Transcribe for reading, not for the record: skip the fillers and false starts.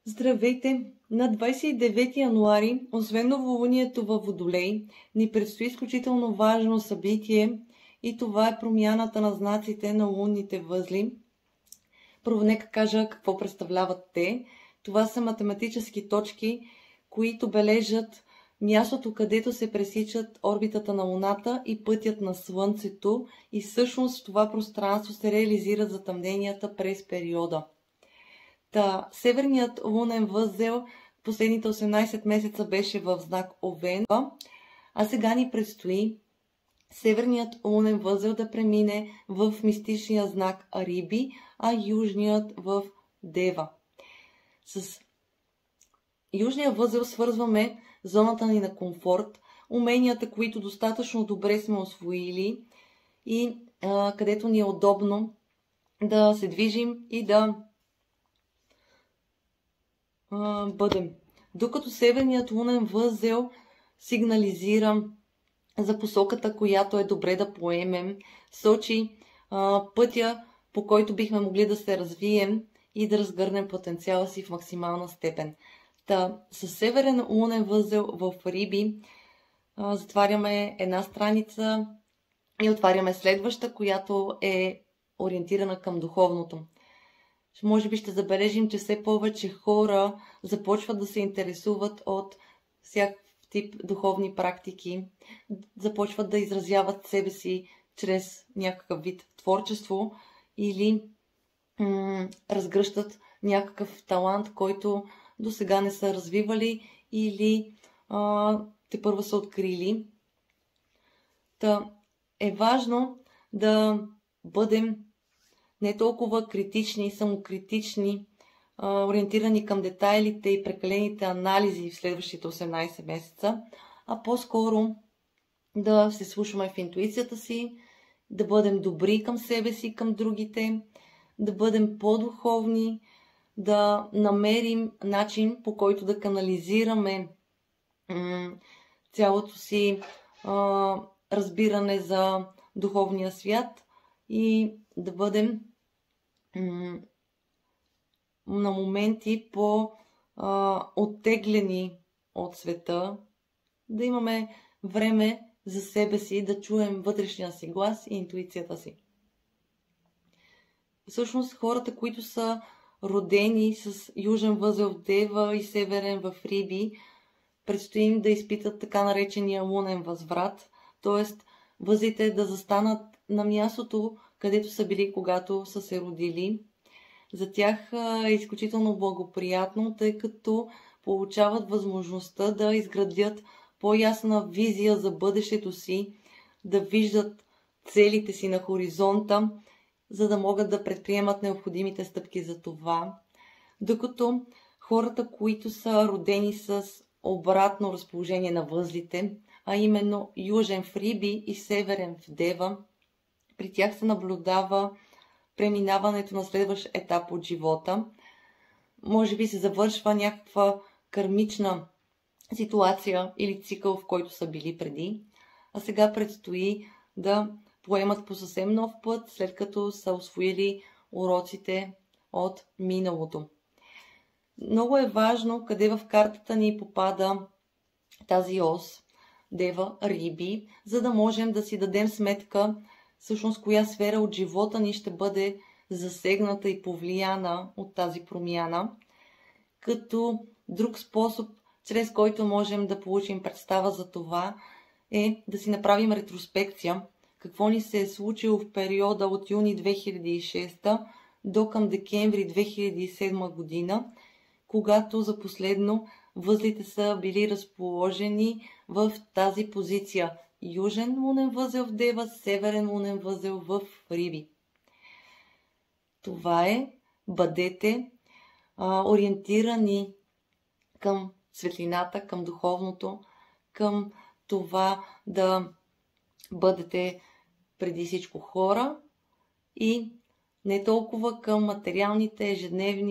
Здравейте! На 29 януари, освен новолунието във Водолей, ни предстои изключително важно събитие и това е промяната на знаците на лунните възли. Първо нека кажа какво представляват те. Това са математически точки, които бележат мястото, където се пресичат орбитата на Луната и пътят на Слънцето, и всъщност в това пространство се реализират затъмненията през периода. Северният лунен възел последните 18 месеца беше в знак Овен, а сега ни предстои северният лунен възел да премине в мистичния знак Риби, а южният в Дева. С южния възел свързваме зоната ни на комфорт, уменията, които достатъчно добре сме освоили и където ни е удобно да се движим и да бъдем. Докато северният лунен възел сигнализира за посоката, която е добре да поемем, сочи пътя, по който бихме могли да се развием и да разгърнем потенциала си в максимална степен. Със северен лунен възел в Риби затваряме една страница и отваряме следваща, която е ориентирана към духовното. Може би ще забележим, че все повече хора започват да се интересуват от всякакъв тип духовни практики, започват да изразяват себе си чрез някакъв вид творчество или разгръщат някакъв талант, който до сега не са развивали или тепърва са открили. Е важно да бъдем не толкова критични и самокритични, ориентирани към детайлите и прекалените анализи в следващите 18 месеца, а по-скоро да се слушаме в интуицията си, да бъдем добри към себе си, към другите, да бъдем по-духовни, да намерим начин, по който да канализираме цялото си разбиране за духовния свят и да бъдем на моменти по-оттеглени от света, да имаме време за себе си, да чуем вътрешния си глас и интуицията си. Всъщност хората, които са родени с южен възел в Дева и северен в Риби, предстои им да изпитат така наречения лунен възврат, т.е. възлите да застанат на мястото, където са били, когато са се родили. За тях е изключително благоприятно, тъй като получават възможността да изградят по-ясна визия за бъдещето си, да виждат целите си на хоризонта, за да могат да предприемат необходимите стъпки за това. Докато хората, които са родени с обратно разположение на възлите, а именно южен в Риби и северен в Дева, при тях се наблюдава преминаването на следващ етап от живота. Може би се завършва някаква кармична ситуация или цикъл, в който са били преди, а сега предстои да поемат по съвсем нов път, след като са усвоили уроците от миналото. Много е важно къде в картата ни попада тази ос Дева Риби, за да можем да си дадем сметка всъщност коя сфера от живота ни ще бъде засегната и повлияна от тази промяна, като друг способ, чрез който можем да получим представа за това, е да си направим ретроспекция, какво ни се е случило в периода от юни 2006 до към декември 2007 година, когато за последно възлите са били разположени в тази позиция. Южен лунен възел в Дева, северен лунен възел в Риби. Това е. Бъдете ориентирани към светлината, към духовното, към това да бъдете преди всичко хора и не толкова към материалните ежедневни